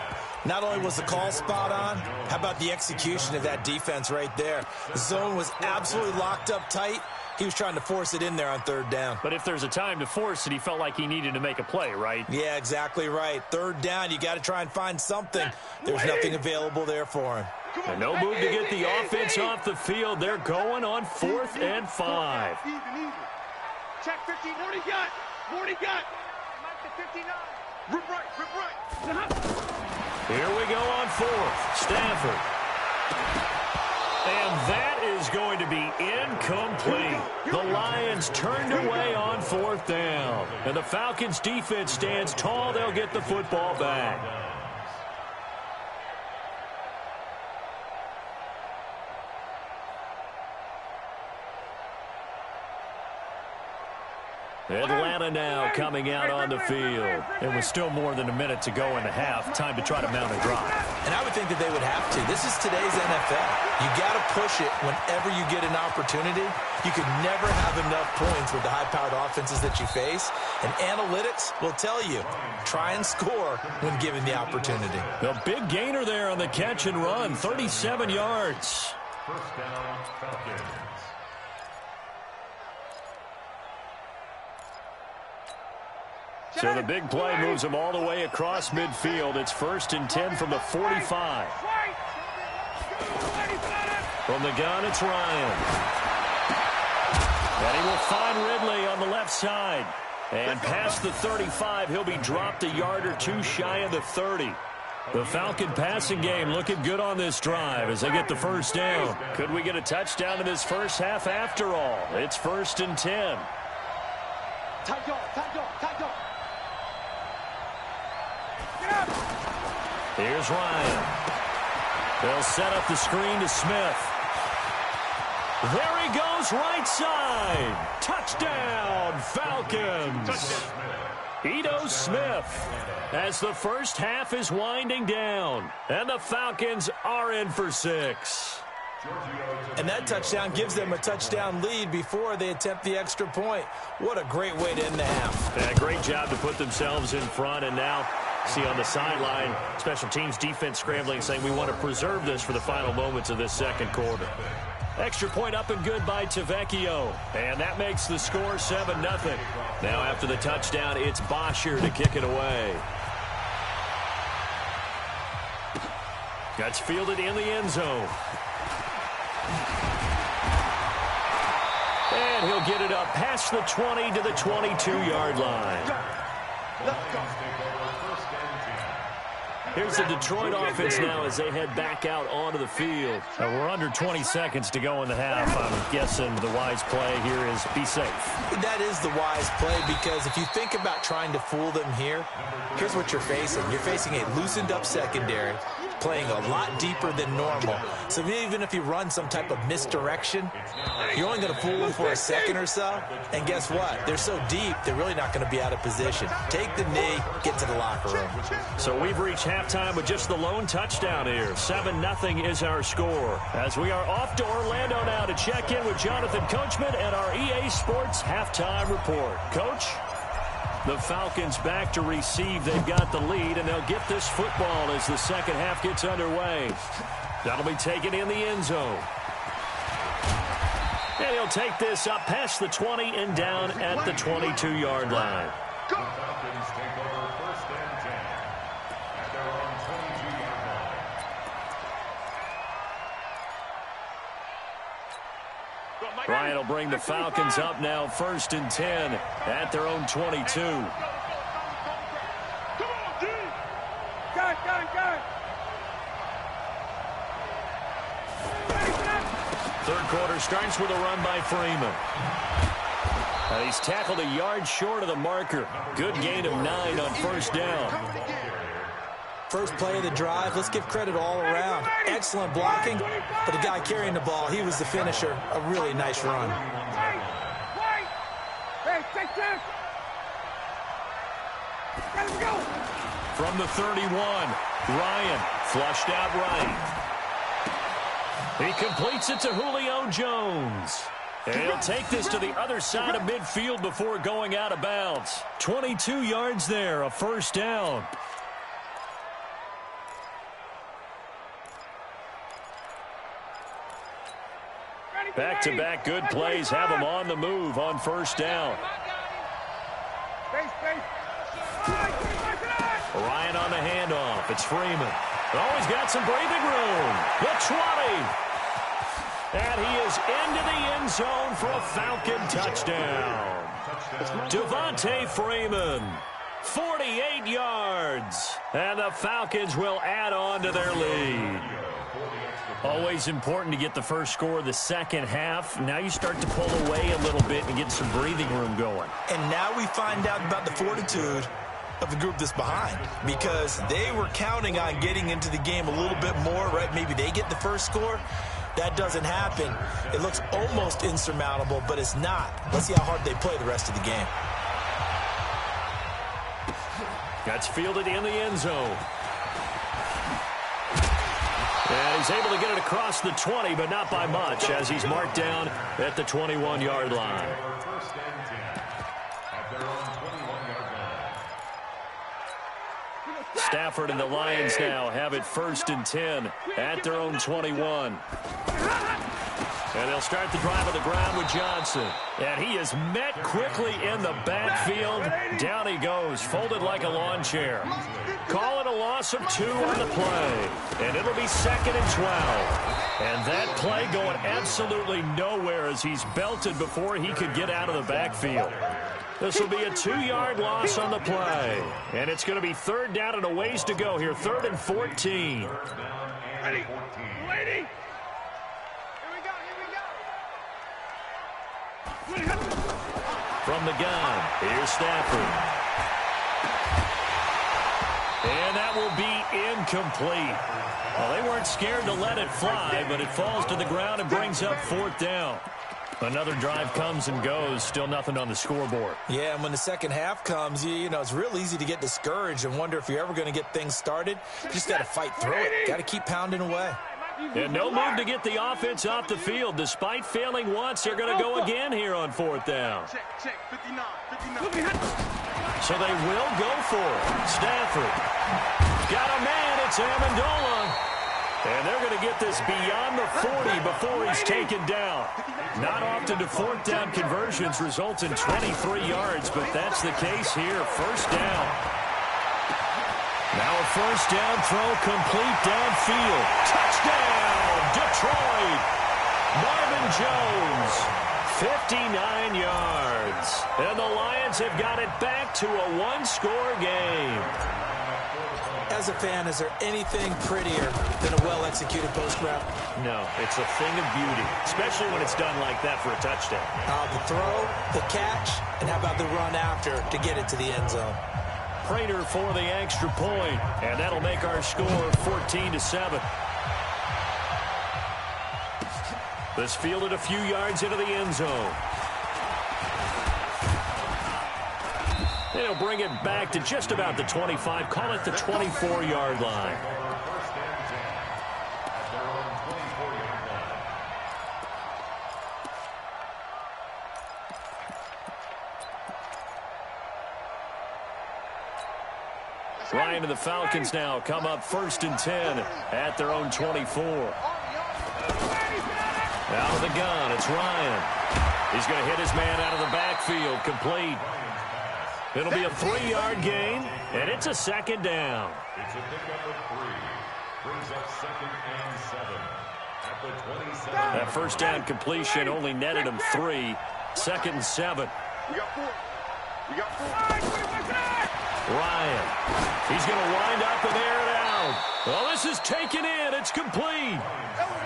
Not only was the call spot on, how about the execution of that defense right there? The zone was absolutely locked up tight. He was trying to force it in there on 3rd down. But if there's a time to force it, he felt like he needed to make a play, right? Yeah, exactly right. 3rd down, you got to try and find something. There's nothing available there for him. And no move to get the offense off the field. They're going on 4th and 5. Even. Check 15. 40 got. 40 got. Mike to 59. Rip right. Here we go on 4th. Stafford. And that is going to be incomplete. The Lions turned away on 4th down. And the Falcons' defense stands tall. They'll get the football back. Atlanta now coming out on the field. And with still more than a minute to go in the half, time to try to mount a drive. And I would think that they would have to. This is today's NFL. You got to push it whenever you get an opportunity. You can never have enough points with the high-powered offenses that you face. And analytics will tell you, try and score when given the opportunity. A big gainer there on the catch and run, 37 yards. First down, Falcons. So the big play moves them all the way across midfield. It's 1st and 10 from the 45. From the gun, it's Ryan. And he will find Ridley on the left side. And past the 35, he'll be dropped a yard or two shy of the 30. The Falcon passing game looking good on this drive as they get the first down. Could we get a touchdown in this first half after all? It's 1st and 10. Tight dog, tight dog, tight dog. Here's Ryan. They'll set up the screen to Smith. There he goes, right side. Touchdown, Falcons. Ito Smith as the first half is winding down. And the Falcons are in for 6. And that touchdown gives them a touchdown lead before they attempt the extra point. What a great way to end the half. Yeah, great job to put themselves in front. And now, see on the sideline, special teams defense scrambling, saying we want to preserve this for the final moments of this second quarter. Extra point up and good by Tavecchio. And that makes the score 7-0. Now after the touchdown, it's Bosher to kick it away. That's fielded in the end zone. And he'll get it up past the 20 to the 22-yard line. Here's the Detroit offense now as they head back out onto the field. We're under 20 seconds to go in the half. I'm guessing the wise play here is be safe. That is the wise play because if you think about trying to fool them here, here's what you're facing. You're facing a loosened up secondary, playing a lot deeper than normal. So even if you run some type of misdirection, you're only going to fool them for a second or so. And guess what? They're so deep, they're really not going to be out of position. Take the knee, get to the locker room. So we've reached halftime with just the lone touchdown here. 7-0 is our score. As we are off to Orlando now to check in with Jonathan Coachman and our EA Sports halftime report. Coach? The Falcons back to receive. They've got the lead, and they'll get this football as the second half gets underway. That'll be taken in the end zone. And he'll take this up past the 20 and down at the 22-yard line. The Falcons take over 1st and 10 at their own 22-yard line. Ryan will bring the Falcons up now 1st and 10 at their own 22. Third quarter starts with a run by Freeman. He's tackled a yard short of the marker. Good gain of 9 on first down. First play of the drive, let's give credit all around. Excellent blocking, but the guy carrying the ball, he was the finisher. A really nice run. From the 31, Ryan flushed out right. He completes it to Julio Jones. And he'll take this to the other side of midfield before going out of bounds. 22 yards there, a first down. Back-to-back good plays have him on the move on first down. Ryan on the handoff. It's Freeman. Oh, he's got some breathing room. The 20. And he is into the end zone for a Falcon touchdown. Devontae Freeman, 48 yards. And the Falcons will add on to their lead. Always important to get the first score of the second half. Now you start to pull away a little bit and get some breathing room going. And now we find out about the fortitude of the group that's behind, because they were counting on getting into the game a little bit more, right? Maybe they get the first score. That doesn't happen. It looks almost insurmountable, but it's not. Let's see how hard they play the rest of the game. That's fielded in the end zone. And he's able to get it across the 20, but not by much, as he's marked down at the 21-yard line. First and 10 at their own 21-yard line. Stafford and the Lions now have it first and 10 at their own 21. And they'll start the drive on the ground with Johnson. And he is met quickly in the backfield. Down he goes, folded like a lawn chair. Call it a loss of 2 on the play. And it'll be 2nd and 12. And that play going absolutely nowhere as he's belted before he could get out of the backfield. This will be a 2-yard loss on the play. And it's going to be 3rd down and a ways to go here. 3rd and 14. Ready. Lady. From the gun, here's Stafford. And that will be incomplete. Well, they weren't scared to let it fly, but it falls to the ground and brings up 4th down. Another drive comes and goes, still nothing on the scoreboard. Yeah, and when the second half comes, you know, it's real easy to get discouraged and wonder if you're ever going to get things started. You just got to fight through it. Got to keep pounding away. And no move to get the offense off the field. Despite failing once, they're going to go again here on 4th down. Check, 59, 59. So they will go for it. Stafford. Got a man. It's Amendola. And they're going to get this beyond the 40 before he's taken down. Not often do 4th down conversions result in 23 yards, but that's the case here. 1st down. Now a 1st down throw complete downfield. Touchdown, Detroit. Marvin Jones, 59 yards. And the Lions have got it back to a 1-score game. As a fan, is there anything prettier than a well-executed post route? No, it's a thing of beauty, especially when it's done like that for a touchdown. The throw, the catch, and how about the run after to get it to the end zone? Prater for the extra point, and that'll make our score 14-7. This fielded a few yards into the end zone. They'll bring it back to just about the 25, call it the 24-yard line. First and 10 at their own 24-yard line. Ryan and the Falcons now come up 1st and 10 at their own 24. Out of the gun, it's Ryan. He's going to hit his man out of the backfield, complete. It'll be a 3-yard gain, and it's a 2nd down. It's a pickup of 3. Brings up 2nd and 7 at the 27. That 1st down completion only netted him 3. 2nd and 7. We got 4. We got 4. Ryan. He's going to wind up and air it out. Well, this is taken in. It's complete.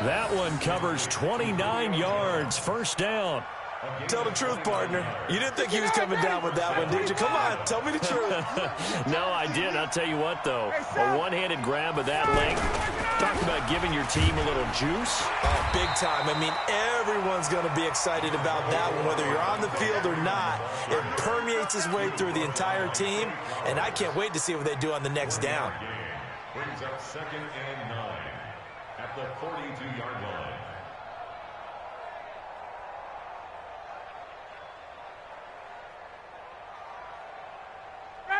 That one covers 29 yards. 1st down. Tell the truth, partner. You didn't think he was coming down with that one, did you? Come on, tell me the truth. No, I didn't. I'll tell you what, though. A one-handed grab of that length. Talk about giving your team a little juice. Oh, big time. I mean, everyone's going to be excited about that one, whether you're on the field or not. It permeates its way through the entire team, and I can't wait to see what they do on the next down. Brings up 2nd and 9 at the 42-yard line.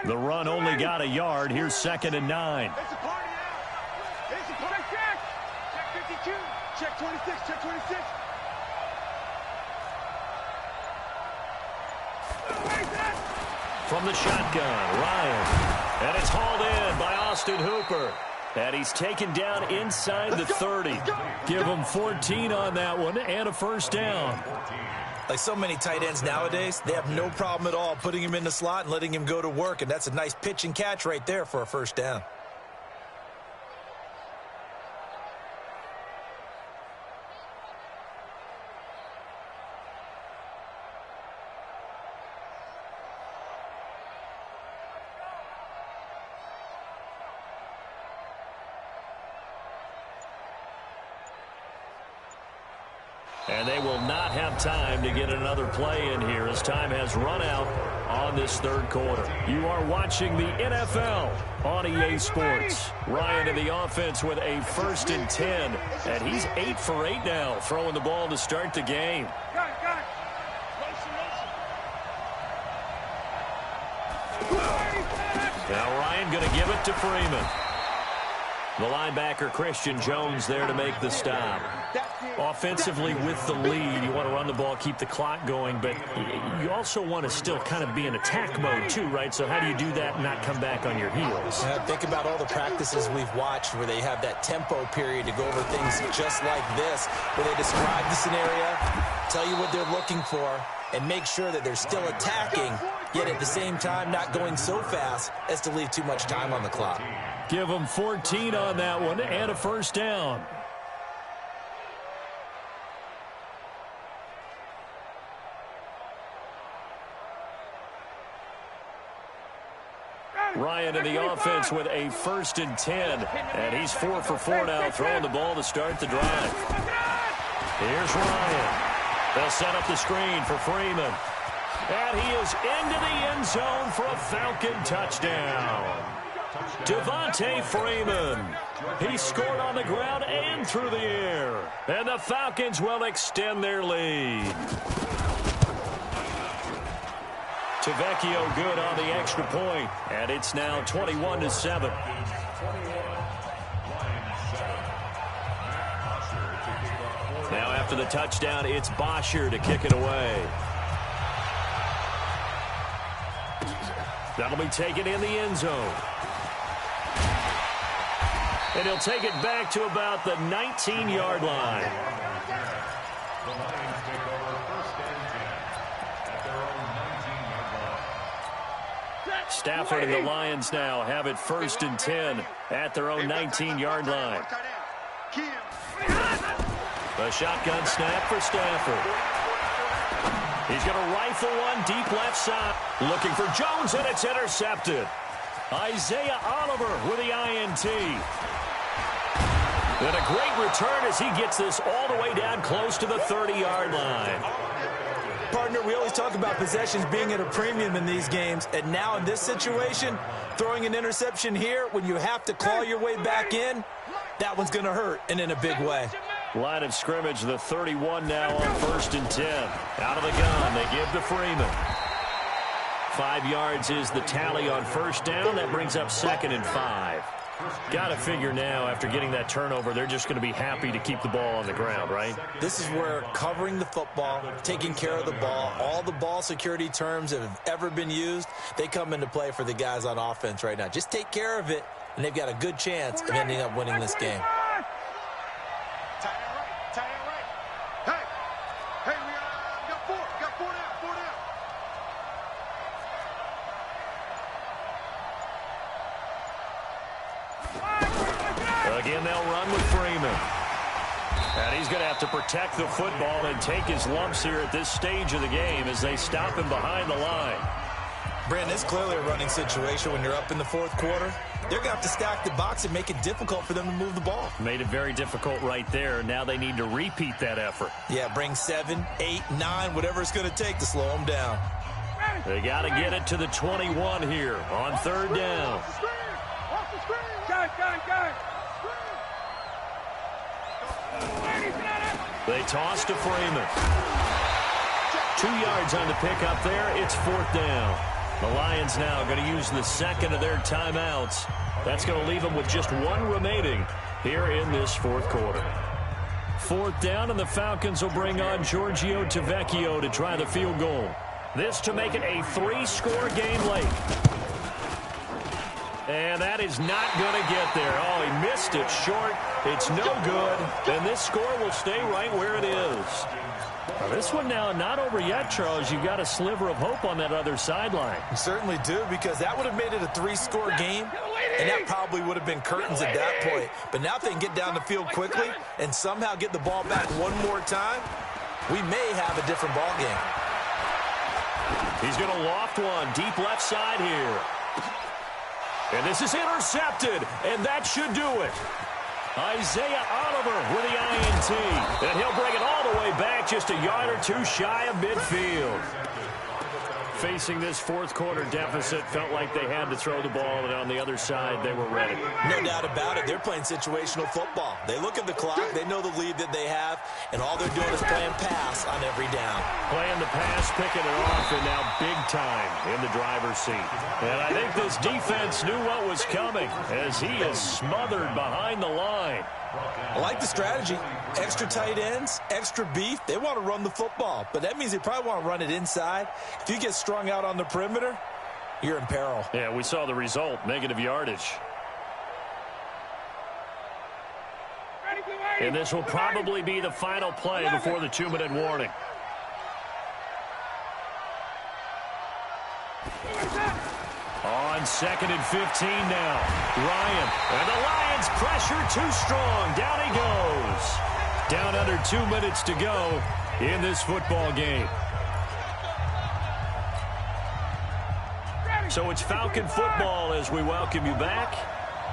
The run only got a yard. Here's 2nd and 9. It's a party out. It's a party. Check 52. Check 26. Check 26. From the shotgun, Ryan. And it's hauled in by Austin Hooper. And he's taken down inside the 30. Give him 14 on that one and a 1st down. Like so many tight ends nowadays, they have no problem at all putting him in the slot and letting him go to work, and that's a nice pitch and catch right there for a 1st down. And they will not have time to get another play in here as time has run out on this third quarter. You are watching the NFL on EA Sports. Ryan in the offense with a 1st and 10. And he's 8 for 8 now, throwing the ball to start the game. Now Ryan going to give it to Freeman. The linebacker, Christian Jones, there to make the stop. Offensively with the lead, you want to run the ball, keep the clock going, but you also want to still kind of be in attack mode too, right? So how do you do that and not come back on your heels? Think about all the practices we've watched where they have that tempo period to go over things just like this, where they describe the scenario, tell you what they're looking for, and make sure that they're still attacking, yet at the same time not going so fast as to leave too much time on the clock. Give them 14 on that one and a 1st down. Ryan in the offense with a 1st and 10. And he's 4 for 4 now, throwing the ball to start the drive. Here's Ryan. They'll set up the screen for Freeman. And he is into the end zone for a Falcon touchdown. Devontae Freeman. He scored on the ground and through the air. And the Falcons will extend their lead. Tavecchio good on the extra point. And it's now 21-7. Now after the touchdown, it's Bosher to kick it away. That'll be taken in the end zone. And he'll take it back to about the 19-yard line. The Lions take over 1st and 10 at their own 19-yard line. Stafford and the Lions now have it 1st and 10 at their own 19-yard line. The shotgun snap for Stafford. He's going to rifle one deep left side. Looking for Jones, and it's intercepted. Isaiah Oliver with the INT. And a great return as he gets this all the way down close to the 30-yard line. Partner, we always talk about possessions being at a premium in these games, and now in this situation, throwing an interception here when you have to claw your way back in, that one's going to hurt, and in a big way. Line of scrimmage, the 31 now on 1st and 10. Out of the gun, they give to Freeman. 5 yards is the tally on 1st down. That brings up 2nd and 5. Got to figure now, after getting that turnover, they're just going to be happy to keep the ball on the ground, right? This is where covering the football, taking care of the ball, all the ball security terms that have ever been used, they come into play for the guys on offense right now. Just take care of it, and they've got a good chance of ending up winning this game. Again, they'll run with Freeman. And he's going to have to protect the football and take his lumps here at this stage of the game as they stop him behind the line. Brandon, it's clearly a running situation when you're up in the 4th quarter. They're going to have to stack the box and make it difficult for them to move the ball. Made it very difficult right there. Now they need to repeat that effort. Yeah, bring 7, 8, 9, whatever it's going to take to slow them down. They got to get it to the 21 here on 3rd down. They toss to Freeman. 2 yards on the pickup there. It's 4th down. The Lions now going to use the 2nd of their timeouts. That's going to leave them with just 1 remaining here in this 4th quarter. 4th down, and the Falcons will bring on Giorgio Tavecchio to try the field goal. This to make it a 3-score game late. And that is not going to get there. Oh, he missed it short. It's no good. And this score will stay right where it is. Now, this one now not over yet, Charles. You've got a sliver of hope on that other sideline. You certainly do, because that would have made it a 3-score game, and that probably would have been curtains at that point. But now if they can get down the field quickly and somehow get the ball back one more time, we may have a different ball game. He's going to loft one deep left side here. And this is intercepted, and that should do it. Isaiah Oliver with the INT, and he'll bring it all all the way back, just a yard or two shy of midfield. Facing this fourth quarter deficit, felt like they had to throw the ball, and on the other side, they were ready. No doubt about it. They're playing situational football. They look at the clock, they know the lead that they have, and all they're doing is playing pass on every down. Playing the pass, picking it off, and now big time in the driver's seat. And I think this defense knew what was coming as he is smothered behind the line. I like the strategy. Extra tight ends, extra beef. They want to run the football, but that means they probably want to run it inside. If you get strung out on the perimeter, you're in peril. Yeah, we saw the result, negative yardage. And this will probably be the final play before the 2-minute warning. On 2nd and 15 now. Ryan. And the Lions pressure too strong. Down he goes. Down under 2 minutes to go in this football game. So it's Falcon football as we welcome you back.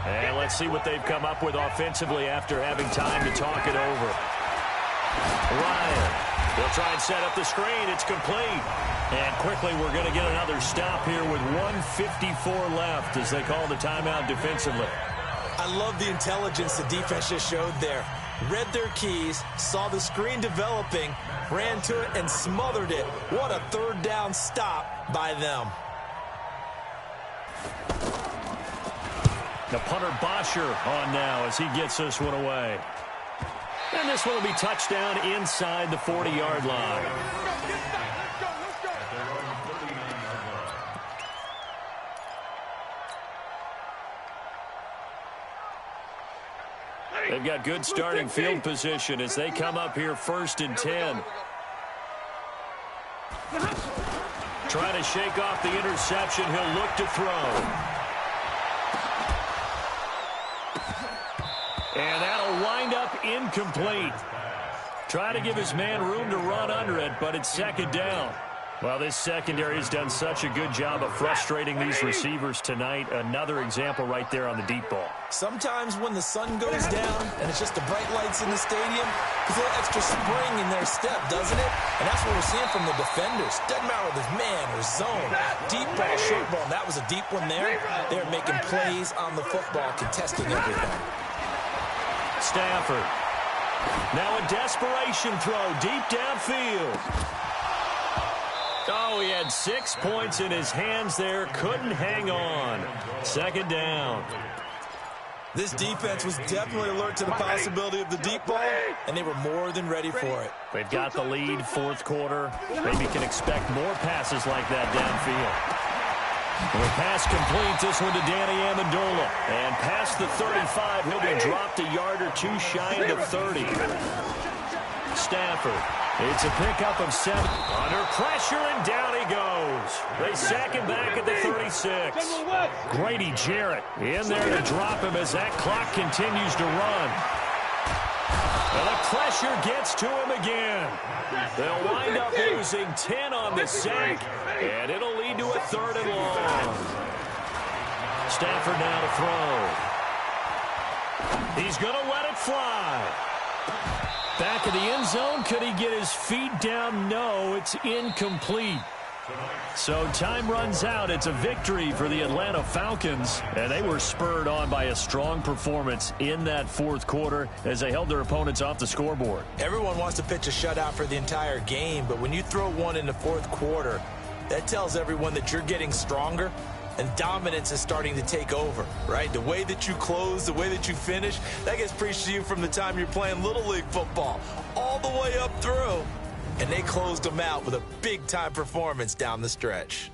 And let's see what they've come up with offensively after having time to talk it over. Ryan. They'll try and set up the screen. It's complete. And quickly we're going to get another stop here with 1:54 left as they call the timeout defensively. I love the intelligence the defense just showed there. Read their keys, saw the screen developing, ran to it, and smothered it. What a third down stop by them. The punter Bosher on now as he gets this one away. And this one will be touchdown inside the 40-yard line. They've got good starting field position as they come up here 1st and 10. Trying to shake off the interception. He'll look to throw. And that'll wind up incomplete. Trying to give his man room to run under it, but it's 2nd down. Well, this secondary has done such a good job of frustrating these receivers tonight. Another example right there on the deep ball. Sometimes when the sun goes down and it's just the bright lights in the stadium, there's a little extra spring in their step, doesn't it? And that's what we're seeing from the defenders. Doesn't matter whether it's man or zone, deep ball, short ball. And that was a deep one there. They're making plays on the football, contesting everything. Stafford. Now a desperation throw deep downfield. Oh, he had 6 points in his hands there. Couldn't hang on. 2nd down. This defense was definitely alert to the possibility of the deep ball, and they were more than ready for it. They've got the lead, 4th quarter. Maybe can expect more passes like that downfield. And a pass complete, this one to Danny Amendola. And past the 35, he'll be dropped a yard or two shy of the 30. Stafford. It's a pickup of 7. Under pressure, and down he goes. They sack him back at the 36. Grady Jarrett in there to drop him as that clock continues to run. And the pressure gets to him again. They'll wind up losing 10 on the sack, and it'll lead to a 3rd and long. Stafford now to throw. He's going to let it fly. Back of the end zone. Could he get his feet down? No, it's incomplete. So time runs out. It's a victory for the Atlanta Falcons, and they were spurred on by a strong performance in that 4th quarter as they held their opponents off the scoreboard. Everyone wants to pitch a shutout for the entire game, but when you throw one in the 4th quarter, that tells everyone that you're getting stronger and dominance is starting to take over, right? The way that you close, the way that you finish, that gets preached to you from the time you're playing Little League football all the way up through. And they closed them out with a big-time performance down the stretch.